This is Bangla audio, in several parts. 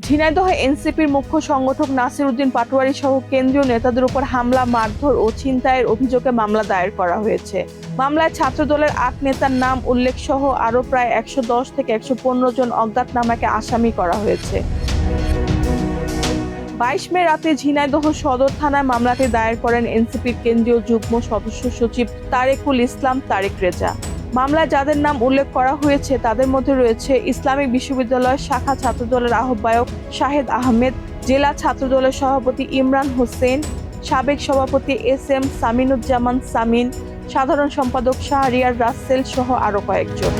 ঝিনাইদহে এনসিপির মুখ্য সংগঠক নাসির উদ্দিন পাটোয়ারী সহ কেন্দ্রীয় নেতাদের উপর হামলা, মারধর ও ছিনতাইয়ের অভিযোগে মামলা দায়ের করা হয়েছে। মামলায় ছাত্রদলের ৮ নেতার নাম উল্লেখ সহ আরও প্রায় ১১০ থেকে ১১৫ জন অজ্ঞাতনামাকে আসামি করা হয়েছে। ২২ মে রাতে ঝিনাইদহ সদর থানায় মামলাটি দায়ের করেন এনসিপির কেন্দ্রীয় যুগ্ম সদস্য সচিব তারেকুল ইসলাম তারেক রেজা। মামলায় যাদের নাম উল্লেখ করা হয়েছে তাদের মধ্যে রয়েছে ইসলামিক বিশ্ববিদ্যালয় শাখা ছাত্রদলের আহ্বায়ক শাহেদ আহমেদ, জেলা ছাত্রদলের সভাপতি ইমরান হোসেন, সাবেক সভাপতি এস.এম. সামিনুজ্জামান সামিন, সাধারণ সম্পাদক শাহরিয়ার রাসেল সহ আরও কয়েকজন।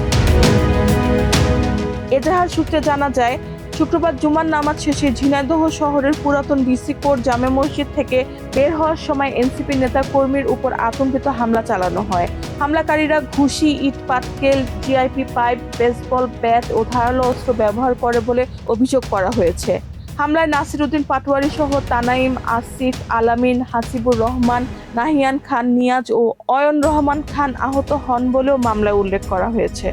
এজাহার সূত্রে জানা যায়, শুক্রবার জুমার নামাজ শেষে ঝিনাইদহ শহরের পুরাতন ডিসি কোর্ট জামে মসজিদ থেকে বের হওয়ার সময় এনসিপি নেতা কর্মীর উপর আতঙ্কিত হামলা চালানো হয়। হামলাকারীরা ঘুষি, ইট পাটকেল, জিআইপি পাইপ, বেসবল ব্যাট ও ধারালো অস্ত্র ব্যবহার করে বলে অভিযোগ করা হয়েছে। হামলায় নাসির উদ্দিন পাটোয়ারী সহ তানাইম, আসিফ, আলামিন, হাসিবুর রহমান, নাহিয়ান খান, নিয়াজ ও অয়ন রহমান খান আহত হন বলেও মামলায় উল্লেখ করা হয়েছে।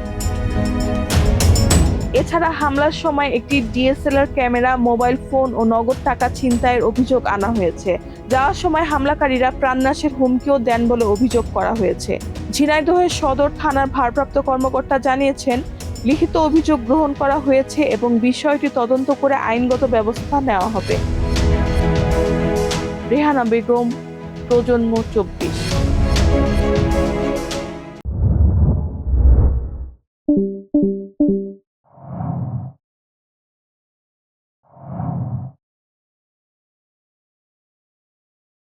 এছাড়া হামলার সময় একটি ডিএসএলআর ক্যামেরা, মোবাইল ফোন ও নগদ টাকা ছিনতাইয়ের অভিযোগ আনা হয়েছে। যাওয়ার সময় হামলাকারীরা প্রাণনাশের হুমকিও দেন বলে অভিযোগ করা হয়েছে। ঝিনাইদহের সদর থানার ভারপ্রাপ্ত কর্মকর্তা জানিয়েছেন, লিখিত অভিযোগ গ্রহণ করা হয়েছে এবং বিষয়টি তদন্ত করে আইনগত ব্যবস্থা নেওয়া হবে। রেহানা বেগম, প্রজন্ম 24।